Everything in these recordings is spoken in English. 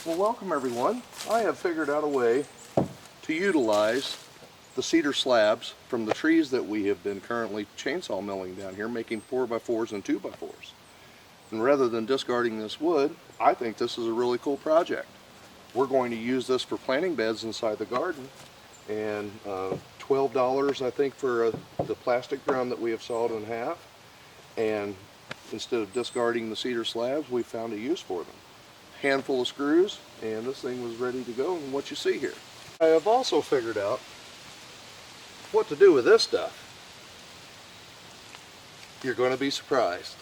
Well, welcome everyone. I have figured out a way to utilize the cedar slabs from the trees that we have been currently chainsaw milling down here, making 4x4s and 2x4s. And rather than discarding this wood, I think this is a really cool project. We're going to use this for planting beds inside the garden, and $12 I think for the plastic drum that we have sawed in half. And instead of discarding the cedar slabs, we found a use for them. Handful of screws, and this thing was ready to go, and what you see here. I have also figured out what to do with this stuff. You're going to be surprised.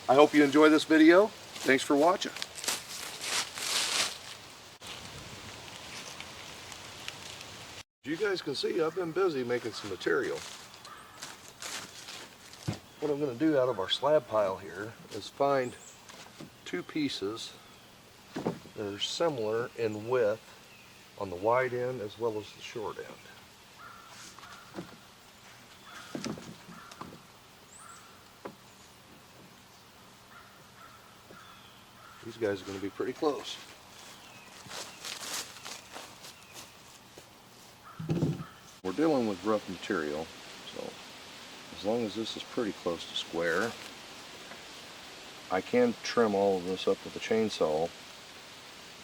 I hope you enjoy this video. Thanks for watching. As you guys can see, I've been busy making some material. What I'm going to do out of our slab pile here is find two pieces that are similar in width on the wide end as well as the short end. These guys are going to be pretty close. We're dealing with rough material, so as long as this is pretty close to square, I can trim all of this up with a chainsaw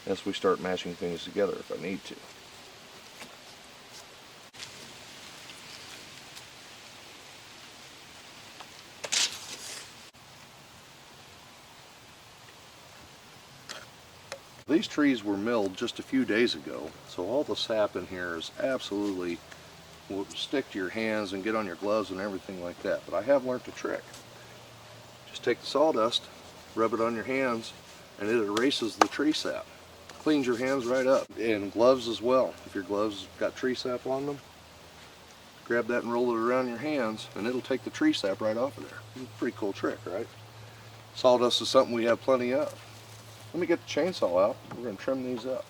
as we start matching things together if I need to. These trees were milled just a few days ago, so all the sap in here is absolutely will stick to your hands and get on your gloves and everything like that. But I have learned a trick. Just take the sawdust, rub it on your hands, and it erases the tree sap. Cleans your hands right up. And gloves as well. If your gloves got tree sap on them, grab that and roll it around your hands, and it'll take the tree sap right off of there. It's a pretty cool trick, right? Sawdust is something we have plenty of. Let me get the chainsaw out. We're going to trim these up.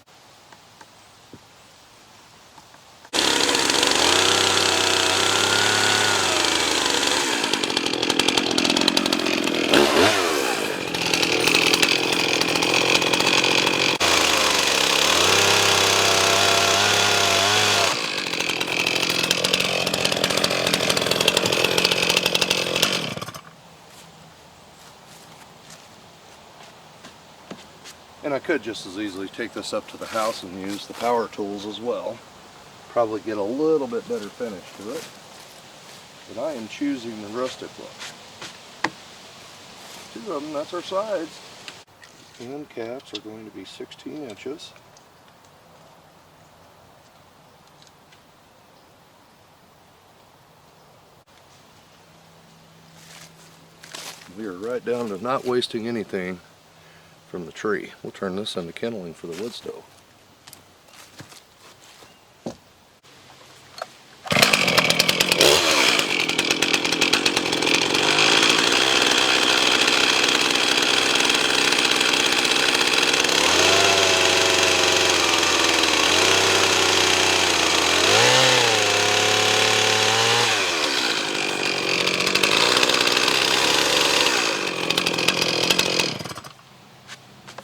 And I could just as easily take this up to the house and use the power tools as well. Probably get a little bit better finish to it. But I am choosing the rustic look. Two of them, that's our sides. End caps are going to be 16 inches. We are right down to not wasting anything from the tree. We'll turn this into kindling for the wood stove.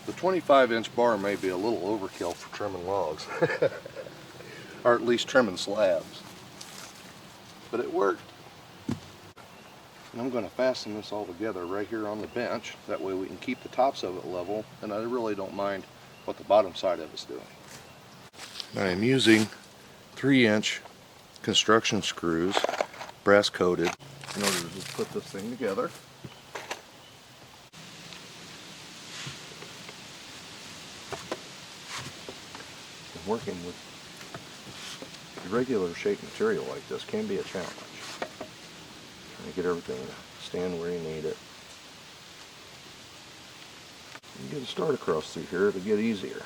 The 25-inch bar may be a little overkill for trimming logs, or at least trimming slabs, but it worked. And I'm going to fasten this all together right here on the bench. That way we can keep the tops of it level, and I really don't mind what the bottom side of it's doing. I am using 3-inch construction screws, brass coated, in order to just put this thing together. Working with regular shaped material like this can be a challenge. Trying to get everything to stand where you need it. You get a start across through here, it'll get easier.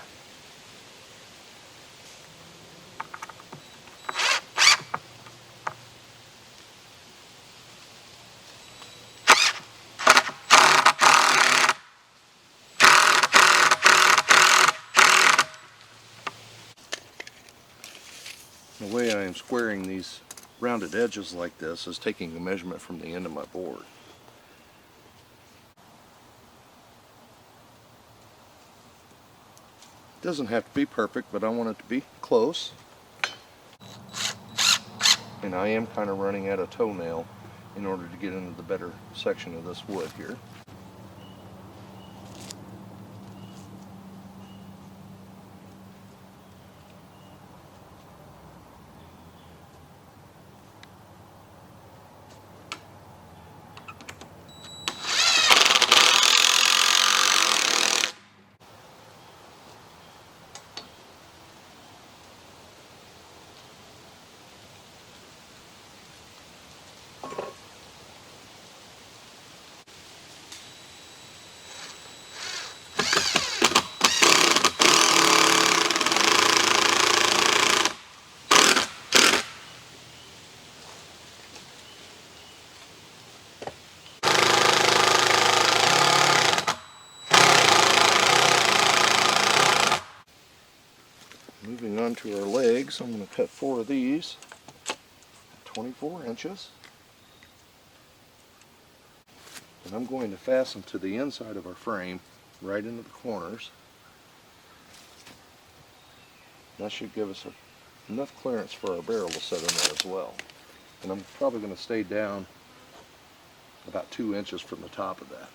The way I am squaring these rounded edges like this is taking a measurement from the end of my board. Doesn't have to be perfect, but I want it to be close. And I am kind of running out of toenail in order to get into the better section of this wood here. Moving on to our legs, I'm going to cut 4 of these, 24 inches. And I'm going to fasten to the inside of our frame, right into the corners. That should give us enough clearance for our barrel to set in there as well. And I'm probably going to stay down about 2 inches from the top of that.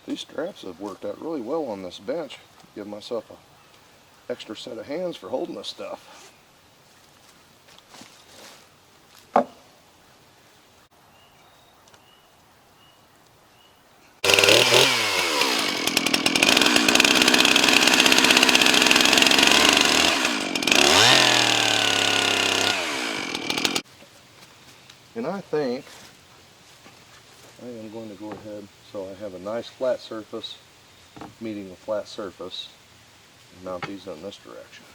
These straps have worked out really well on this bench. Give myself an extra set of hands for holding this stuff. And I think I am going to go ahead so I have a nice flat surface meeting a flat surface and mount these in this direction.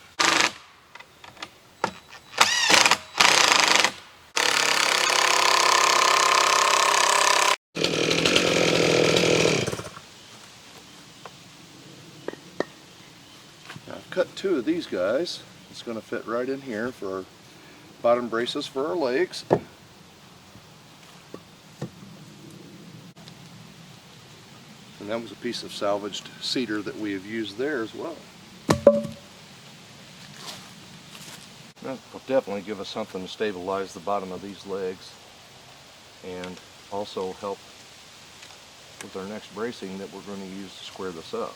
Now I've cut 2 of these guys. It's going to fit right in here for our bottom braces for our legs. And that was a piece of salvaged cedar that we have used there as well. That will definitely give us something to stabilize the bottom of these legs and also help with our next bracing that we're going to use to square this up.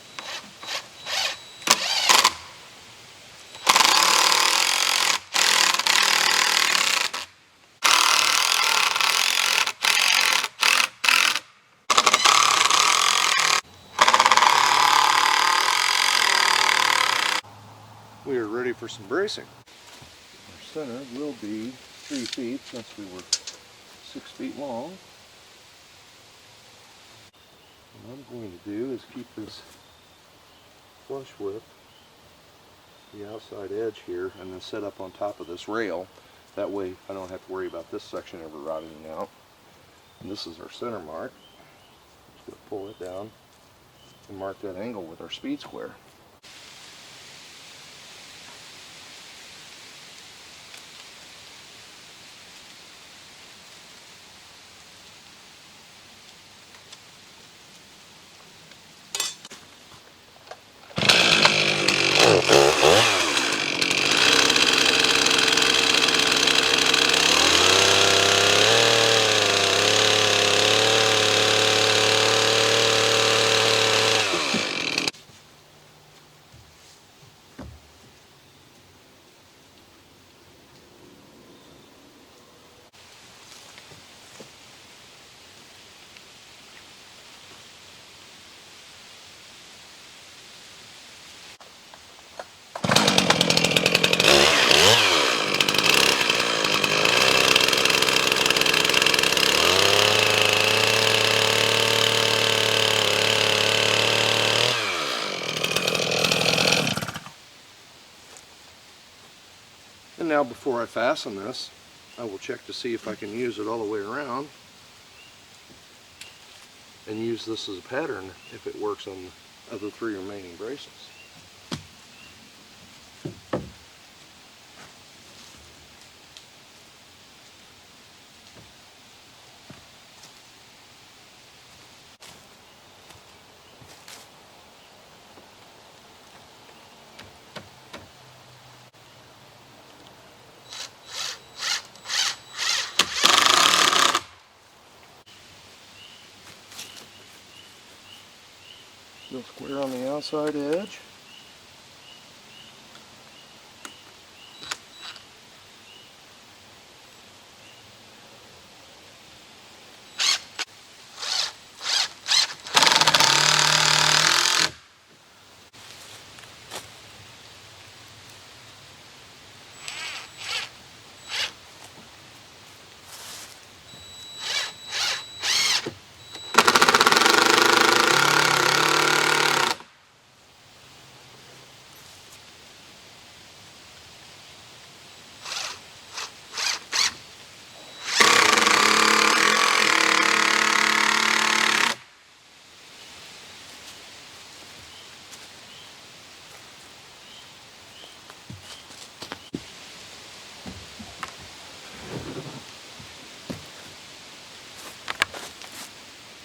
We are ready for some bracing. Our center will be 3 feet since we were 6 feet long. What I'm going to do is keep this flush with the outside edge here and then set up on top of this rail. That way I don't have to worry about this section ever rotting out. And this is our center mark. Just going to pull it down and mark that angle with our speed square. And now before I fasten this, I will check to see if I can use it all the way around and use this as a pattern if it works on the other 3 remaining braces. Go square on the outside edge.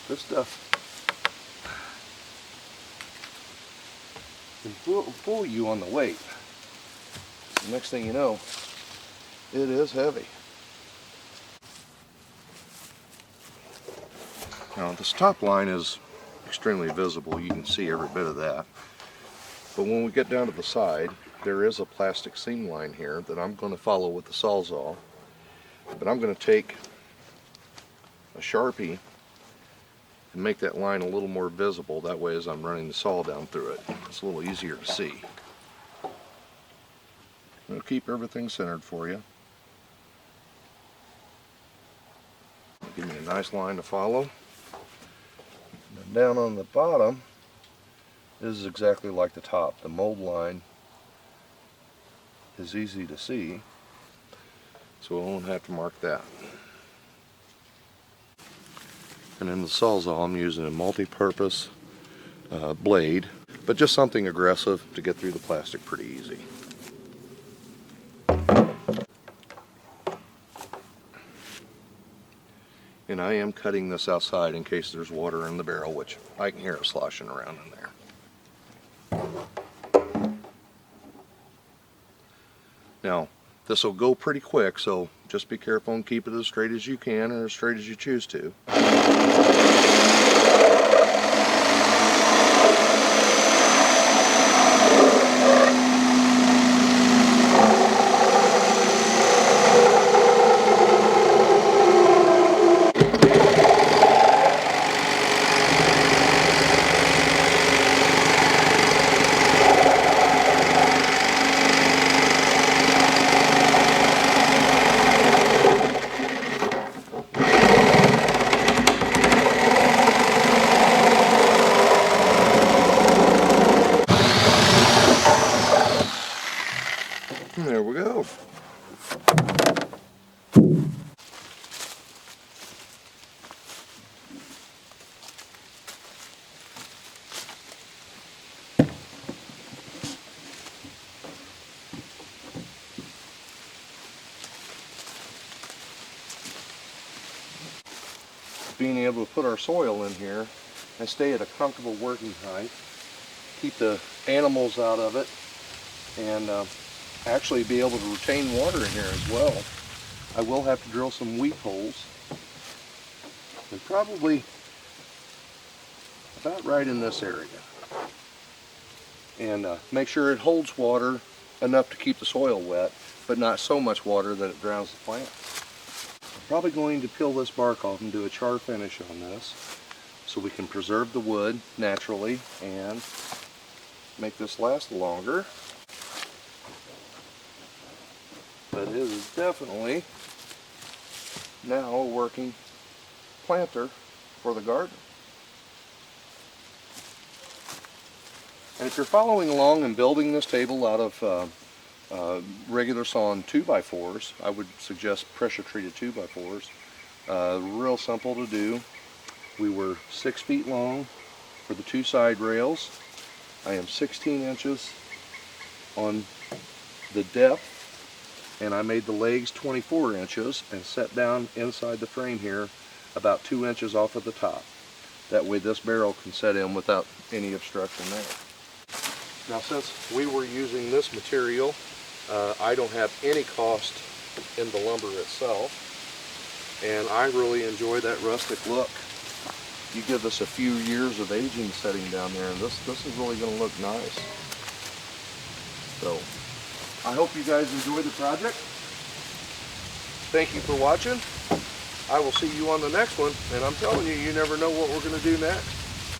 This stuff can fool you on the weight. The next thing you know, it is heavy. Now this top line is extremely visible. You can see every bit of that. But when we get down to the side, there is a plastic seam line here that I'm going to follow with the Sawzall. But I'm going to take a Sharpie and make that line a little more visible. That way as I'm running the saw down through it, it's a little easier to see. I'll keep everything centered for you. Give me a nice line to follow. And down on the bottom, this is exactly like the top. The mold line is easy to see, so I won't have to mark that. And in the Sawzall, I'm using a multi-purpose blade, but just something aggressive to get through the plastic pretty easy. And I am cutting this outside in case there's water in the barrel, which I can hear it sloshing around in there. Now, this will go pretty quick, so just be careful and keep it as straight as you can or as straight as you choose to. There we go. Being able to put our soil in here and stay at a comfortable working height, keep the animals out of it, and actually be able to retain water in here as well. I will have to drill some weep holes, and probably about right in this area, and make sure it holds water enough to keep the soil wet, but not so much water that it drowns the plant. I'm probably going to peel this bark off and do a char finish on this so we can preserve the wood naturally and make this last longer. But it is definitely now a working planter for the garden. And if you're following along and building this table out of regular sawn 2x4s, I would suggest pressure treated 2x4s. Real simple to do. We were 6 feet long for the 2 side rails. I am 16 inches on the depth, and I made the legs 24 inches and set down inside the frame here about 2 inches off of the top. That way this barrel can set in without any obstruction there. Now, since we were using this material, I don't have any cost in the lumber itself, and I really enjoy that rustic look. you give this a few years of aging setting down there, and this is really going to look nice. So I hope you guys enjoy the project. Thank you for watching. I will see you on the next one, and I'm telling you, you never know what we're going to do next.